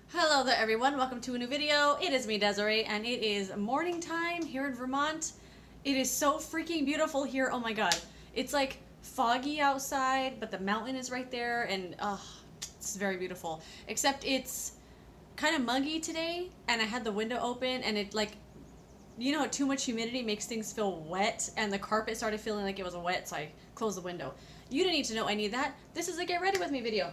Hello there everyone, welcome to a new video. It is me, Desiree, and it is morning time here in Vermont. It is so freaking beautiful here, oh my god. It's like foggy outside, but the mountain is right there, and it's very beautiful. Except it's kind of muggy today, and I had the window open, and it like, you know, too much humidity makes things feel wet, and the carpet started feeling like it was wet, so I closed the window. You didn't need to know I need that. This is a get ready with me video.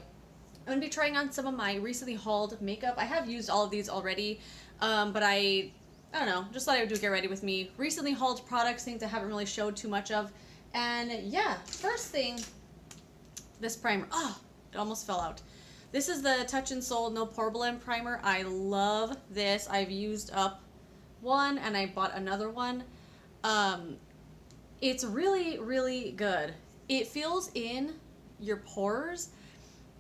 I'm going to be trying on some of my recently hauled makeup. I have used all of these already, but I don't know, just thought I would do get ready with me. Recently hauled products, things I haven't really showed too much of. And yeah, first thing, this primer. Oh, it almost fell out. This is the Touch and Soul No Porcelain Primer. I love this. I've used up one and I bought another one. It's really, really good. It fills in your pores,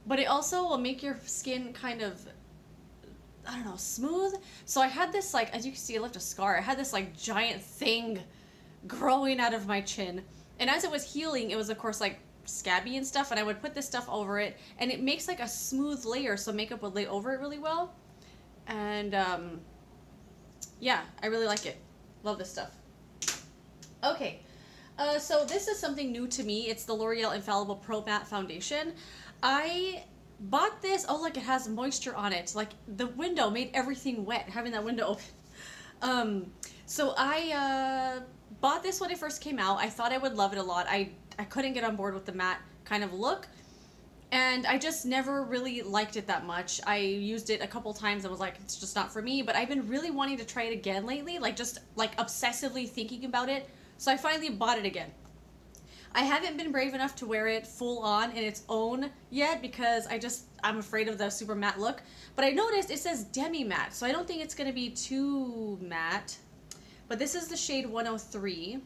but it also will make your skin kind of, I don't know, smooth. So I had this, like, as you can see, I left a scar. I had this, like, giant thing growing out of my chin. And as it was healing, it was, of course, like, scabby and stuff. And I would put this stuff over it. And it makes, like, a smooth layer, so makeup would lay over it really well. And, yeah, I really like it. Love this stuff. Okay. So this is something new to me. It's the L'Oreal Infallible Pro Matte Foundation. I bought this, oh look, it has moisture on it. Like, the window made everything wet, having that window open. So I bought this when it first came out. I thought I would love it a lot. I couldn't get on board with the matte kind of look, and I just never really liked it that much. I used it a couple times and was like, it's just not for me, but I've been really wanting to try it again lately, like just like obsessively thinking about it. So I finally bought it again. I haven't been brave enough to wear it full on in its own yet because I'm afraid of the super matte look. But I noticed it says demi matte, so I don't think it's going to be too matte. But this is the shade 103.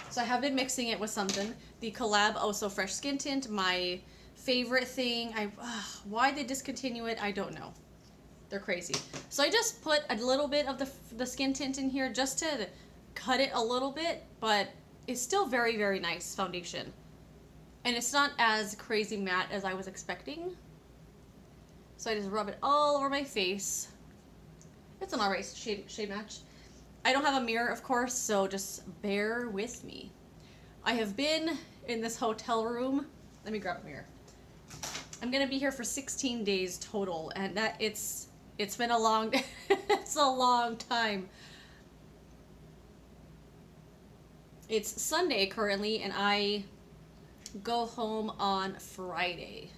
So I have been mixing it with something. The Collab Oh So Fresh Skin Tint, my favorite thing. Why they discontinue it, I don't know. They're crazy. So I just put a little bit of the skin tint in here just to cut it a little bit, but it's still very, very nice foundation. And it's not as crazy matte as I was expecting. So I just rub it all over my face. It's an alright shade match. I don't have a mirror, of course, so just bear with me. I have been in this hotel room. Let me grab a mirror. I'm gonna be here for 16 days total, and it's been a long it's a long time. It's Sunday currently, and I go home on Friday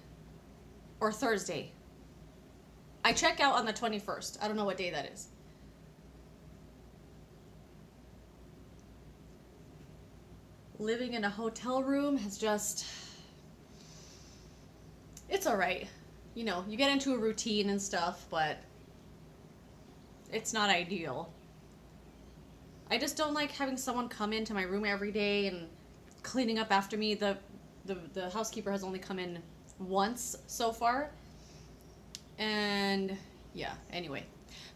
or Thursday. I check out on the 21st. I don't know what day that is. Living in a hotel room has just, it's alright. You know, you get into a routine and stuff, but it's not ideal. I just don't like having someone come into my room every day and cleaning up after me. The housekeeper has only come in once so far. And yeah, anyway.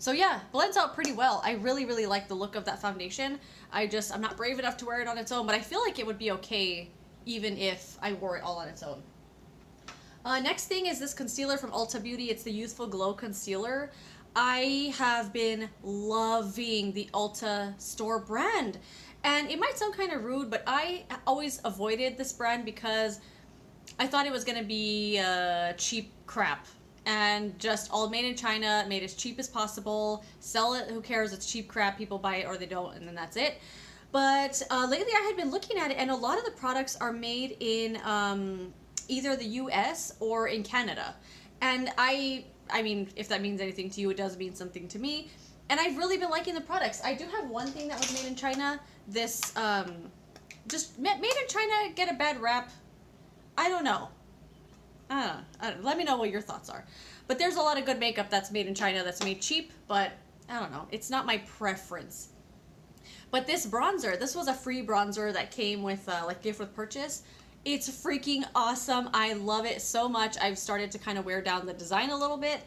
So yeah, blends out pretty well. I really, really like the look of that foundation. I'm not brave enough to wear it on its own, but I feel like it would be okay even if I wore it all on its own. Next thing is this concealer from Ulta Beauty. It's the Youthful Glow Concealer. I have been loving the Ulta store brand, and it might sound kind of rude, but I always avoided this brand because I thought it was going to be cheap crap and just all made in China, made as cheap as possible, sell it, who cares, it's cheap crap, people buy it or they don't, and then that's it. But lately I had been looking at it, and a lot of the products are made in either the US or in Canada, and I mean, if that means anything to you, it does mean something to me. And I've really been liking the products. I do have one thing that was made in China. This, just made in China get a bad rap. I don't know. Let me know what your thoughts are. But there's a lot of good makeup that's made in China that's made cheap, but I don't know. It's not my preference. But this bronzer, this was a free bronzer that came with, like, gift with purchase. It's freaking awesome. I love it so much. I've started to kind of wear down the design a little bit.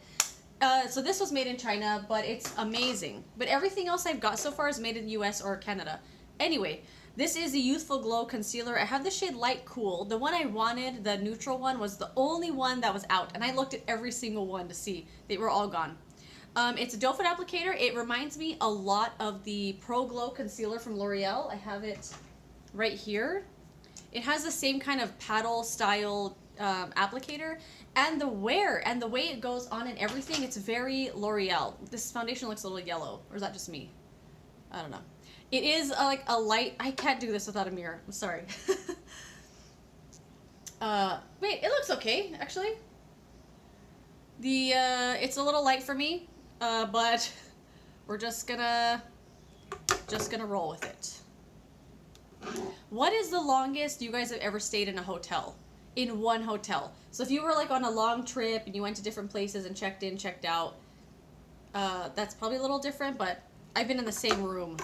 So this was made in China, but it's amazing. But everything else I've got so far is made in the US or Canada. Anyway, This is the Youthful Glow Concealer. I have the shade Light Cool. The one I wanted, the neutral one, was the only one that was out. And I looked at every single one to see. They were all gone. It's a doe foot applicator. It reminds me a lot of the Pro Glow Concealer from L'Oreal. I have it right here. It has the same kind of paddle style applicator. And the wear and the way it goes on and everything, it's very L'Oreal. This foundation looks a little yellow. Or is that just me? I don't know. It is like a light... I can't do this without a mirror. I'm sorry. Wait, it looks okay, actually. It's a little light for me, but we're just gonna roll with it. What is the longest you guys have ever stayed in a hotel? In one hotel. So if you were like on a long trip and you went to different places and checked in, checked out, that's probably a little different, but I've been in the same room.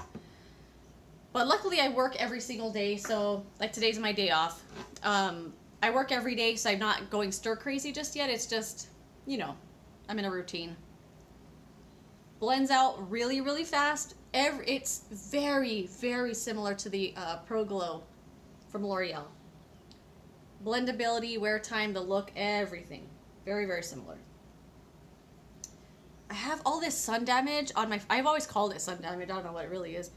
But luckily I work every single day, so like today's my day off. I work every day, so I'm not going stir crazy just yet. It's just, you know, I'm in a routine. Blends out really, really fast. It's very, very similar to the Pro Glow from L'Oreal. Blendability, wear time, the look, everything. Very, very similar. I have all this sun damage on my... I've always called it sun damage. I don't know what it really is.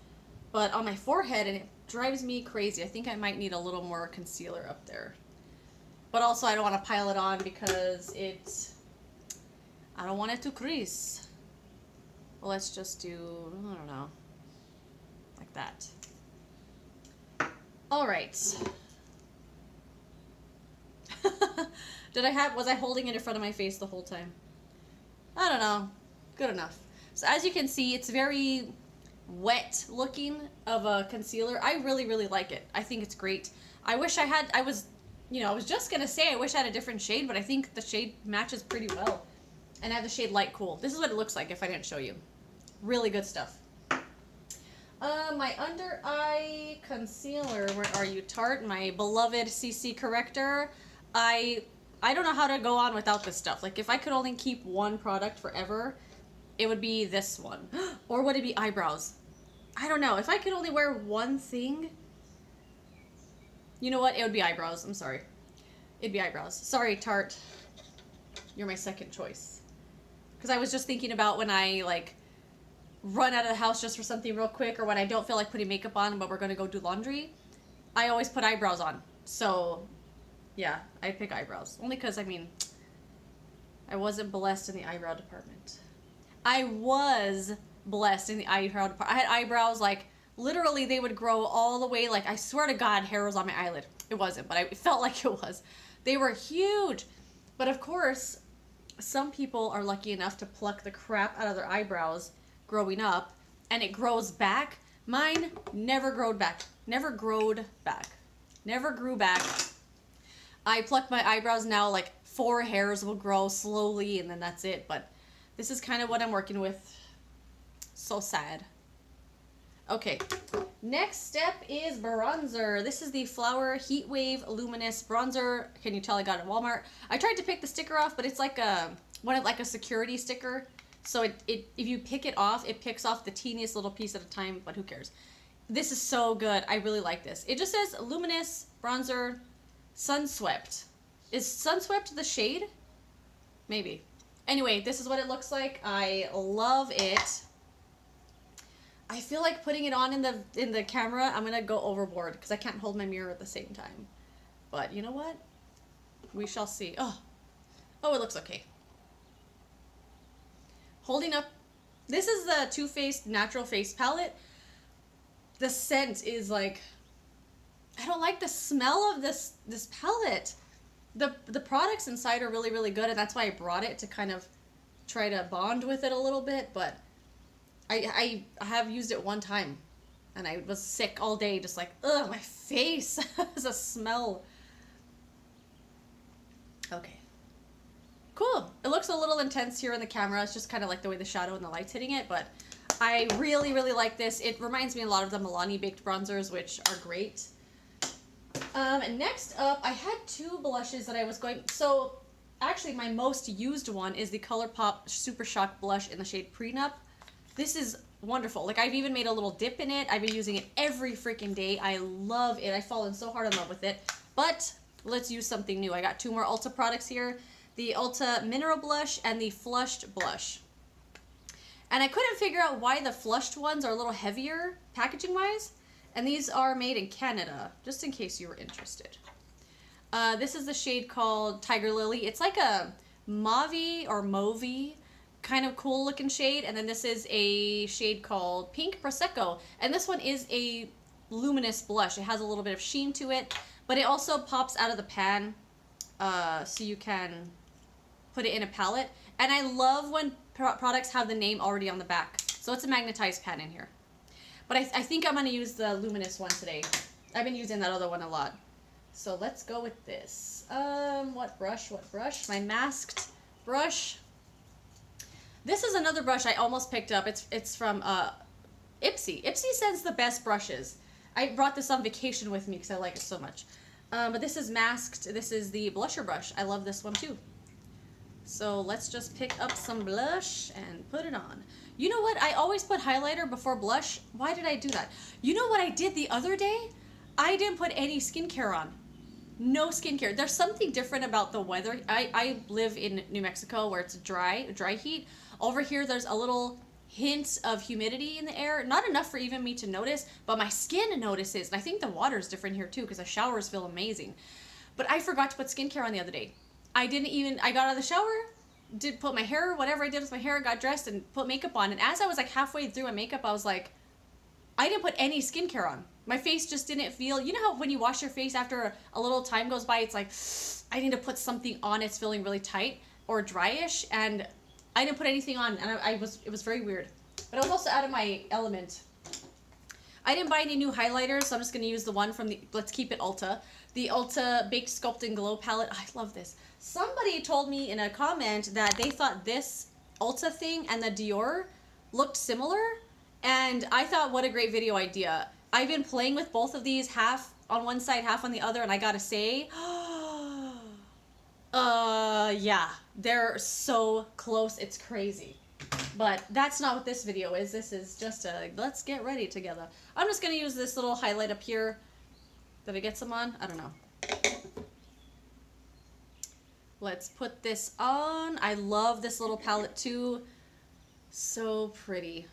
But on my forehead, and it drives me crazy. I think I might need a little more concealer up there. But also, I don't want to pile it on because I don't want it to crease. Well, let's just do... I don't know. Like that. Alright. Was I holding it in front of my face the whole time? I don't know. Good enough. So as you can see, it's very wet looking of a concealer. I really, really like it. I think it's great. I wish I was just gonna say I wish I had a different shade, but I think the shade matches pretty well. And I have the shade Light Cool. This is what it looks like if I didn't show you. Really good stuff. My under eye concealer, where are you, Tarte? My beloved CC corrector. I don't know how to go on without this stuff. Like, if I could only keep one product forever, it would be this one. Or would it be eyebrows? I don't know. If I could only wear one thing, you know what? It would be eyebrows. I'm sorry. It'd be eyebrows. Sorry, Tarte. You're my second choice. Because I was just thinking about when I, like, run out of the house just for something real quick, or when I don't feel like putting makeup on, but we're going to go do laundry, I always put eyebrows on. So... yeah, I pick eyebrows. Only because, I mean, I wasn't blessed in the eyebrow department. I was blessed in the eyebrow department. I had eyebrows, like, literally they would grow all the way, like, I swear to God, hair was on my eyelid. It wasn't, but it felt like it was. They were huge. But, of course, some people are lucky enough to pluck the crap out of their eyebrows growing up, and it grows back. Mine never growed back. Never growed back. Never grew back. I pluck my eyebrows now, like 4 hairs will grow slowly and then that's it. But this is kind of what I'm working with. So sad. Okay, next step is bronzer. This is the Flower Heatwave Luminous Bronzer. Can you tell I got it at Walmart? I tried to pick the sticker off, but it's like a security sticker. So if you pick it off, it picks off the teeniest little piece at a time, but who cares? This is so good. I really like this. It just says Luminous Bronzer Sunswept. Is Sunswept the shade? Maybe. Anyway, this is what it looks like. I love it. I feel like putting it on in the camera, I'm gonna go overboard because I can't hold my mirror at the same time. But you know what? We shall see. Oh, it looks okay. Holding up, this is the Too Faced Natural Face Palette. The scent is like, I don't like the smell of this palette. The products inside are really, really good, and that's why I brought it, to kind of try to bond with it a little bit, but I have used it one time, and I was sick all day, just like, ugh, my face has a smell. Okay. Cool. It looks a little intense here in the camera. It's just kind of like the way the shadow and the light's hitting it, but I really, really like this. It reminds me a lot of the Milani Baked bronzers, which are great. Next up, I had 2 blushes that I was going... So, actually, my most used one is the ColourPop Super Shock blush in the shade Prenup. This is wonderful. Like, I've even made a little dip in it. I've been using it every freaking day. I love it. I've fallen so hard in love with it. But let's use something new. I got 2 more Ulta products here. The Ulta Mineral Blush and the Flushed Blush. And I couldn't figure out why the flushed ones are a little heavier packaging-wise. And these are made in Canada, just in case you were interested. This is the shade called Tiger Lily. It's like a mauve or mauve kind of cool looking shade. And then this is a shade called Pink Prosecco. And this one is a luminous blush. It has a little bit of sheen to it, but it also pops out of the pan, so you can put it in a palette. And I love when products have the name already on the back. So it's a magnetized pan in here. But I think I'm going to use the luminous one today. I've been using that other one a lot. So let's go with this. What brush? My masked brush. This is another brush I almost picked up. It's from Ipsy. Ipsy sends the best brushes. I brought this on vacation with me because I like it so much. But this is masked. This is the blusher brush. I love this one too. So let's just pick up some blush and put it on. You know what? I always put highlighter before blush. Why did I do that? You know what I did the other day? I didn't put any skincare on. No skincare. There's something different about the weather. I live in New Mexico where it's dry heat. Over here, there's a little hint of humidity in the air. Not enough for even me to notice, but my skin notices. And I think the water is different here too because the showers feel amazing. But I forgot to put skincare on the other day. I got out of the shower, did put my hair, whatever I did with my hair, got dressed and put makeup on. And as I was like halfway through my makeup, I was like, I didn't put any skincare on. My face just didn't feel, you know how when you wash your face after a little time goes by, it's like, I need to put something on, it's feeling really tight or dryish, and I didn't put anything on, and it was very weird. But I was also out of my element. I didn't buy any new highlighters, so I'm just going to use the one from the, let's keep it Ulta. The Ulta Baked Sculpt and Glow palette. I love this. Somebody told me in a comment that they thought this Ulta thing and the Dior looked similar, and I thought, what a great video idea. I've been playing with both of these, half on one side, half on the other, and I gotta say, yeah, they're so close, it's crazy. But that's not what this video is. This is just a, let's get ready together. I'm just gonna use this little highlight up here. Did I get some on? I don't know. Let's put this on. I love this little palette too. So pretty.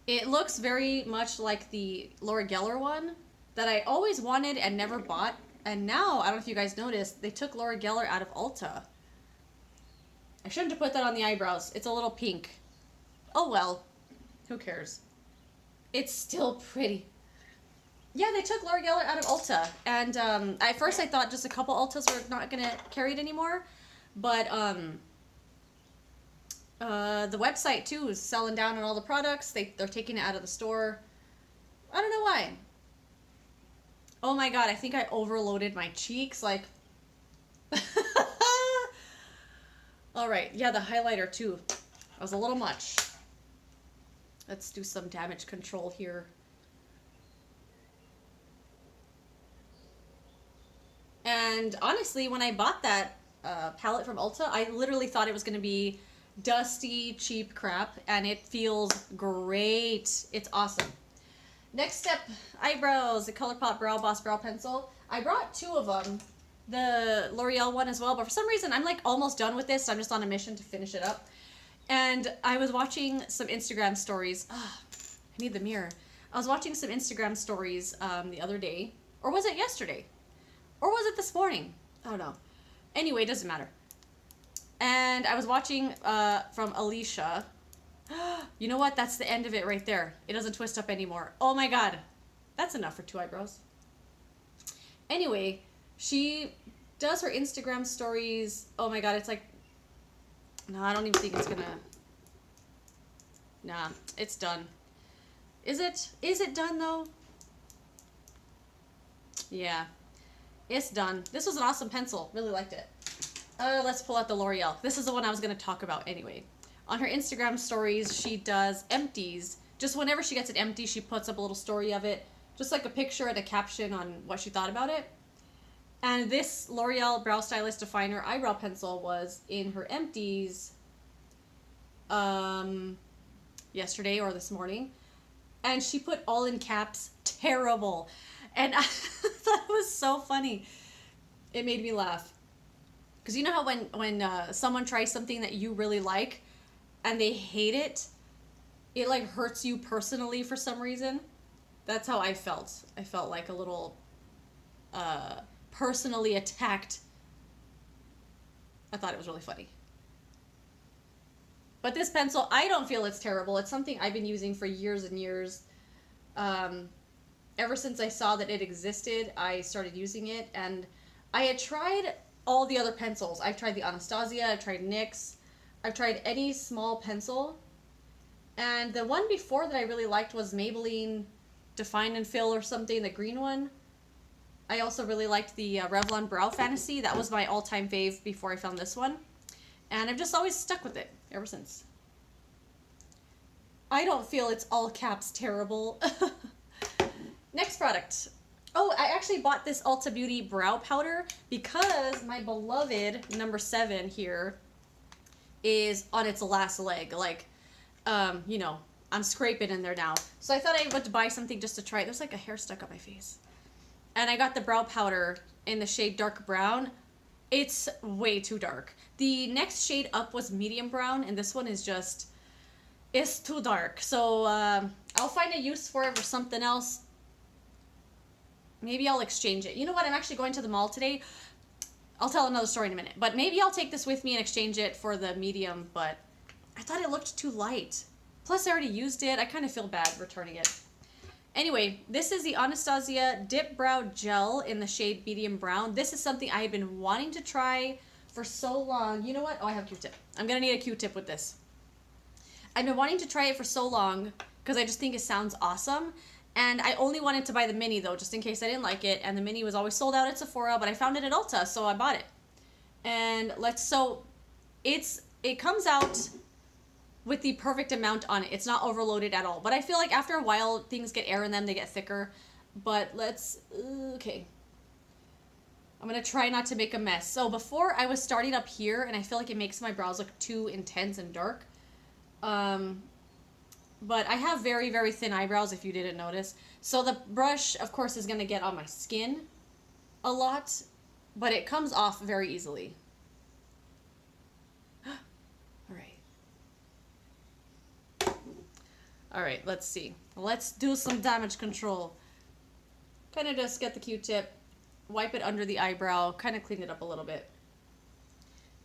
It looks very much like the Laura Geller one that I always wanted and never bought. And now, I don't know if you guys noticed, they took Laura Geller out of Ulta. I shouldn't have put that on the eyebrows. It's a little pink. Oh well. Who cares? It's still pretty. Yeah, they took Laura Geller out of Ulta. And at first I thought just a couple Ultas were not going to carry it anymore. But the website too is selling down on all the products. They're taking it out of the store. I don't know why. Oh my god, I think I overloaded my cheeks. Like, all right, yeah, the highlighter too. That was a little much. Let's do some damage control here. And honestly, when I bought that palette from Ulta, I literally thought it was going to be dusty, cheap crap, and it feels great. It's awesome. Next step, eyebrows, the ColourPop Brow Boss Brow Pencil. I brought 2 of them, the L'Oreal one as well, but for some reason I'm like almost done with this, so I'm just on a mission to finish it up. And I was watching some Instagram stories. I need the mirror. I was watching some Instagram stories the other day, or was it yesterday? Or was it this morning? I don't know. Anyway, it doesn't matter. And I was watching from Alicia. You know what? That's the end of it right there. It doesn't twist up anymore. Oh my god. That's enough for 2 eyebrows. Anyway, she does her Instagram stories. Oh my god, it's like... No, I don't even think it's gonna... Nah, it's done. Is it? Is it done though? Yeah. It's done. This was an awesome pencil. Really liked it. Let's pull out the L'Oreal. This is the one I was going to talk about anyway. On her Instagram stories, she does empties. Just whenever she gets it empty, she puts up a little story of it. Just like a picture and a caption on what she thought about it. And this L'Oreal Brow Stylist Definer Eyebrow Pencil was in her empties. yesterday or this morning, and she put all in caps, terrible. And I thought it was so funny. It made me laugh. Because you know how when someone tries something that you really like and they hate it, it like hurts you personally for some reason? That's how I felt. I felt like a little personally attacked. I thought it was really funny. But this pencil, I don't feel it's terrible. It's something I've been using for years and years. Ever since I saw that it existed, I started using it. And I had tried all the other pencils. I've tried the Anastasia, I've tried NYX, I've tried any small pencil. And the one before that I really liked was Maybelline Define and Fill or something, the green one. I also really liked the Revlon Brow Fantasy. That was my all-time fave before I found this one. And I've just always stuck with it ever since. I don't feel it's all caps terrible. Next product. Oh, I actually bought this Ulta Beauty brow powder because my beloved number 7 here is on its last leg. Like, you know, I'm scraping in there now. So I thought I would buy something just to try it. There's like a hair stuck on my face. And I got the brow powder in the shade dark brown. It's way too dark. The next shade up was medium brown, and this one is just, it's too dark. So I'll find a use for it or something else. Maybe I'll exchange it. You know what? I'm actually going to the mall today. I'll tell another story in a minute. But maybe I'll take this with me and exchange it for the medium, but I thought it looked too light. Plus, I already used it. I kind of feel bad returning it. Anyway, this is the Anastasia Dip Brow Gel in the shade medium brown. This is something I had been wanting to try for so long. You know what? Oh, I have a Q-tip. I'm going to need a Q-tip with this. I've been wanting to try it for so long because I just think it sounds awesome. And I only wanted to buy the mini, though, just in case I didn't like it. And the mini was always sold out at Sephora, but I found it at Ulta, so I bought it. And it comes out with the perfect amount on it. It's not overloaded at all. But I feel like after a while, things get air in them, they get thicker. But okay. I'm going to try not to make a mess. So before, I was starting up here, and I feel like it makes my brows look too intense and dark. But I have very, very thin eyebrows, if you didn't notice. So the brush, of course, is going to get on my skin a lot, but it comes off very easily. All right, let's see. Let's do some damage control. Kind of just get the Q-tip, wipe it under the eyebrow, kind of clean it up a little bit.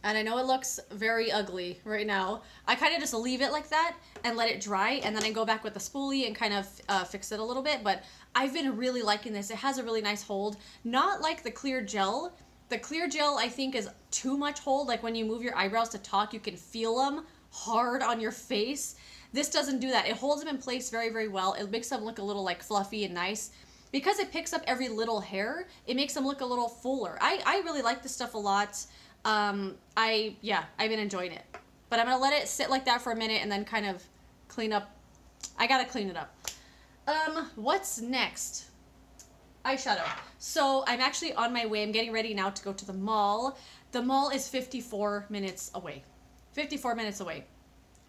And I know it looks very ugly right now. I kind of just leave it like that and let it dry, and then I go back with the spoolie and kind of fix it a little bit. But I've been really liking this. It has a really nice hold. Not like the clear gel. The clear gel, I think, is too much hold. Like when you move your eyebrows to talk, you can feel them hard on your face. This doesn't do that. It holds them in place very, very well. It makes them look a little like fluffy and nice. Because it picks up every little hair, it makes them look a little fuller. I really like this stuff a lot. I've been enjoying it. But I'm going to let it sit like that for a minute and then kind of clean up. I got to clean it up. What's next? Eyeshadow. So I'm actually on my way. I'm getting ready now to go to the mall. The mall is 54 minutes away. 54 minutes away.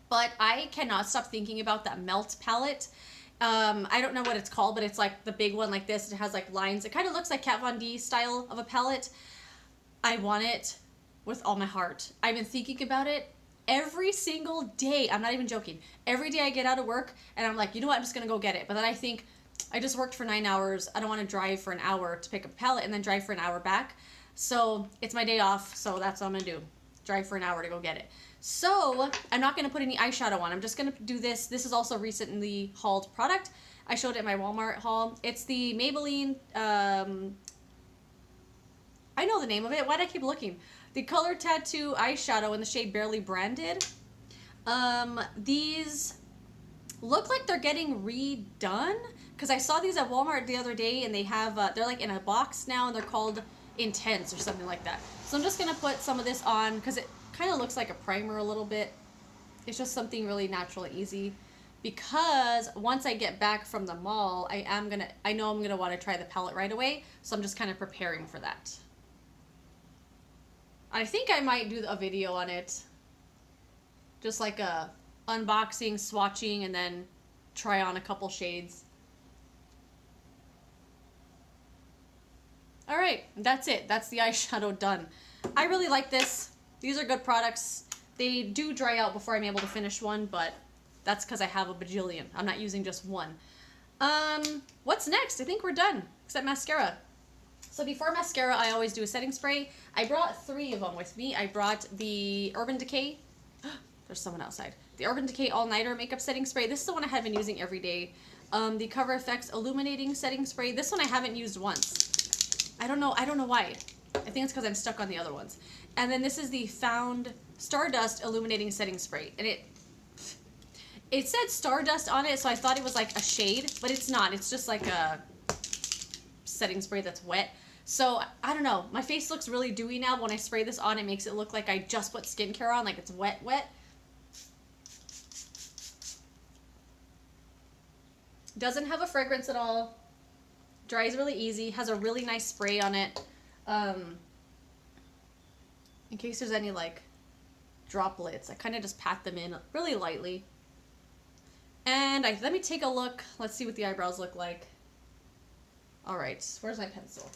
But I cannot stop thinking about that Melt palette. I don't know what it's called, but it's like the big one like this. It has like lines. It kind of looks like Kat Von D style of a palette. I want it with all my heart. I've been thinking about it every single day. I'm not even joking. Every day I get out of work and I'm like, you know what? I'm just going to go get it. But then I think I just worked for 9 hours. I don't want to drive for an hour to pick up a palette and then drive for an hour back. So it's my day off. So that's what I'm going to do. Drive for an hour to go get it. So I'm not going to put any eyeshadow on. I'm just going to do this. This is also recently hauled product. I showed it in my Walmart haul. It's the Maybelline, I know the name of it. Why did I keep looking? The Color Tattoo eyeshadow in the shade Barely Branded. These look like they're getting redone because I saw these at Walmart the other day and they have, they're like in a box now and they're called Intense or something like that. So I'm just going to put some of this on because it kind of looks like a primer a little bit. It's just something really natural and easy because once I get back from the mall, I know I'm going to want to try the palette right away. So I'm just kind of preparing for that. I think I might do a video on it. Just like a unboxing, swatching, and then try on a couple shades. All right, that's it. That's the eyeshadow done. I really like this. These are good products. They do dry out before I'm able to finish one, but that's because I have a bajillion. I'm not using just one. What's next? I think we're done, except mascara. So before mascara, I always do a setting spray. I brought 3 of them with me. I brought the Urban Decay. There's someone outside. The Urban Decay All Nighter Makeup Setting Spray. This is the one I have been using every day. The Cover FX Illuminating Setting Spray. This one I haven't used once. I don't know why. I think it's because I'm stuck on the other ones. And then this is the Found Stardust Illuminating Setting Spray. And it said Stardust on it, so I thought it was like a shade, but it's not. It's just like a setting spray that's wet. So, I don't know. My face looks really dewy now. When I spray this on, it makes it look like I just put skincare on, like it's wet. Doesn't have a fragrance at all. Dries really easy. Has a really nice spray on it. In case there's any like droplets, I kind of just pat them in really lightly. And let me take a look. Let's see what the eyebrows look like. All right, where's my pencil?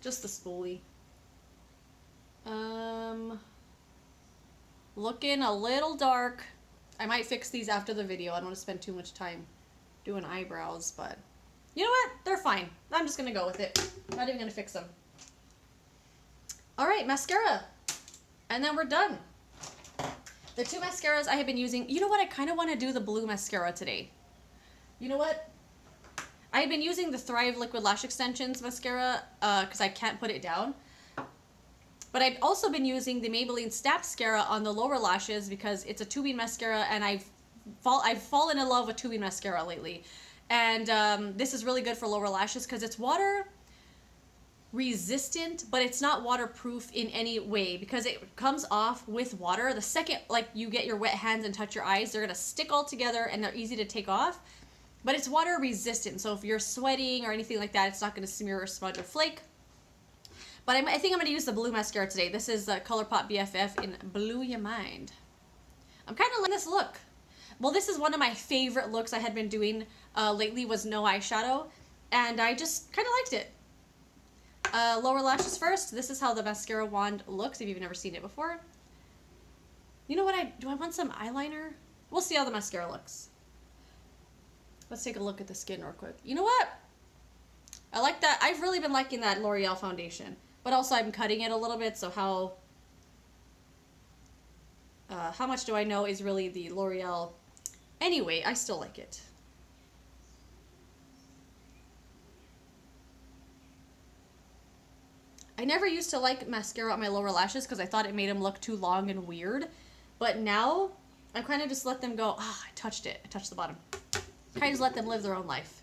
Just the spoolie. Looking a little dark. I might fix these after the video. I don't want to spend too much time doing eyebrows, but you know what? They're fine. I'm just going to go with it. I'm not even going to fix them. All right, mascara. And then we're done. The 2 mascaras I have been using. You know what? I kind of want to do the blue mascara today. You know what? I've been using the Thrive Liquid Lash Extensions mascara because I can't put it down. But I've also been using the Maybelline Snapscara on the lower lashes because it's a tubing mascara, and I've fallen in love with tubing mascara lately. And this is really good for lower lashes because it's water resistant, but it's not waterproof in any way because it comes off with water. The second like you get your wet hands and touch your eyes, they're gonna stick all together and they're easy to take off. But it's water resistant, so if you're sweating or anything like that, it's not going to smear or smudge or flake. But I think I'm going to use the blue mascara today. This is the ColourPop BFF in Blew Ya Mind. I'm kind of liking this look. Well, this is one of my favorite looks I had been doing lately was no eyeshadow, and I just kind of liked it. Lower lashes first. This is how the mascara wand looks if you've never seen it before. You know what? Do I want some eyeliner? We'll see how the mascara looks. Let's take a look at the skin real quick. You know what? I like that. I've really been liking that L'Oreal foundation. But also I'm cutting it a little bit, so how much do I know is really the L'Oreal? Anyway, I still like it. I never used to like mascara on my lower lashes because I thought it made them look too long and weird. But now, I kind of just let them go. Ah, I touched it. I touched the bottom. Kind of just let them live their own life.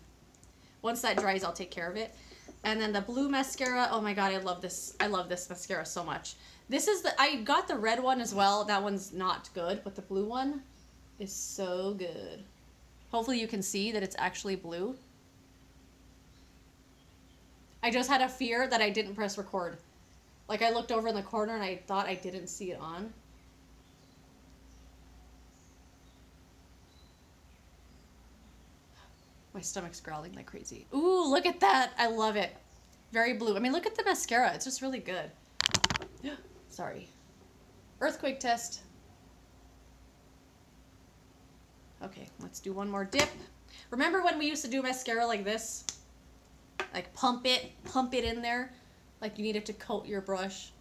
Once that dries, I'll take care of it. And then the blue mascara. Oh my god, I love this. I love this mascara so much. This is I got the red one as well. That one's not good, but the blue one is so good. Hopefully you can see that it's actually blue. I just had a fear that I didn't press record. Like I looked over in the corner and I thought I didn't see it on. My stomach's growling like crazy. Ooh, look at that. I love it. Very blue. I mean, look at the mascara. It's just really good. Sorry. Earthquake test. Okay, let's do one more dip. Remember when we used to do mascara like this? Like pump it in there. Like you needed to coat your brush.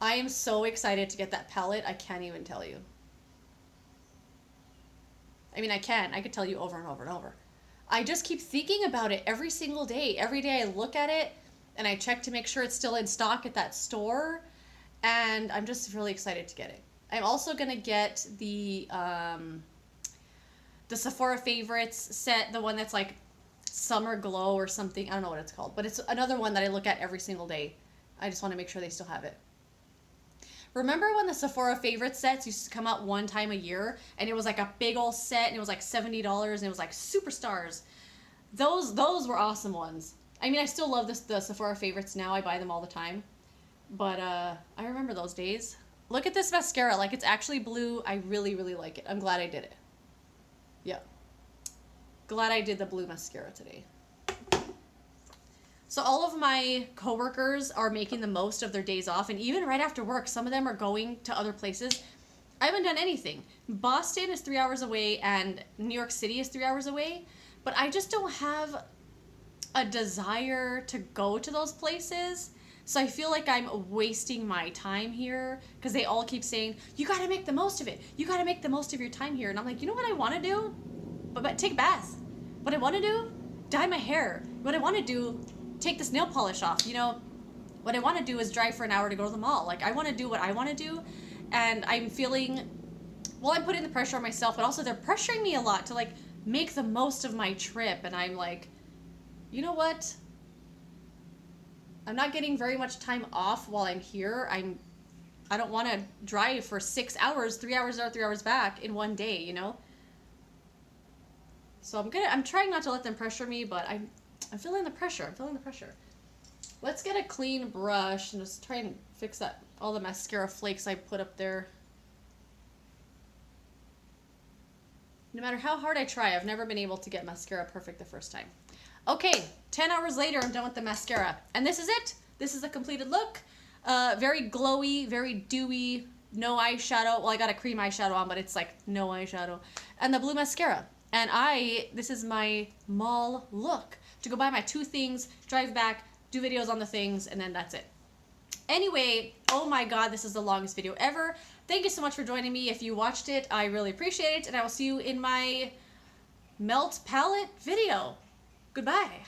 I am so excited to get that palette. I can't even tell you. I mean, I could tell you over and over and over. I just keep thinking about it every single day. Every day I look at it and I check to make sure it's still in stock at that store. And I'm just really excited to get it. I'm also going to get the Sephora Favorites set, the one that's like Summer Glow or something. I don't know what it's called, but it's another one that I look at every single day. I just want to make sure they still have it. Remember when the Sephora Favorite sets used to come out one time a year and it was like a big old set and it was like $70 and it was like superstars? Those were awesome ones. I mean, I still love the Sephora Favorites now. I buy them all the time. But I remember those days. Look at this mascara. Like, it's actually blue. I really, really like it. I'm glad I did it. Yeah. Glad I did the blue mascara today. So all of my coworkers are making the most of their days off, and even right after work, some of them are going to other places. I haven't done anything. Boston is 3 hours away, and New York City is 3 hours away, but I just don't have a desire to go to those places. So I feel like I'm wasting my time here, because they all keep saying, you gotta make the most of it. You gotta make the most of your time here. And I'm like, you know what I want to do? But take a bath. What I want to do? Dye my hair. What I want to do? Take this nail polish off. You know, what I want to do is drive for an hour to go to the mall. Like, I want to do what I want to do, and I'm feeling, well, I'm putting the pressure on myself, but also they're pressuring me a lot to, like, make the most of my trip, and I'm like, you know what? I'm not getting very much time off while I'm here. I don't want to drive for 6 hours, 3 hours there, 3 hours back in one day, you know? So I'm trying not to let them pressure me, but I'm feeling the pressure. I'm feeling the pressure. Let's get a clean brush and just try and fix that, all the mascara flakes I put up there. No matter how hard I try, I've never been able to get mascara perfect the first time. Okay, 10 hours later, I'm done with the mascara. And this is it. This is the completed look. Very glowy, very dewy, no eyeshadow. Well, I got a cream eyeshadow on, but it's like no eyeshadow. And the blue mascara. And this is my mall look. To go buy my 2 things, drive back, do videos on the things, and then that's it. Anyway, oh my god, this is the longest video ever. Thank you so much for joining me. If you watched it, I really appreciate it, and I will see you in my melt palette video. Goodbye.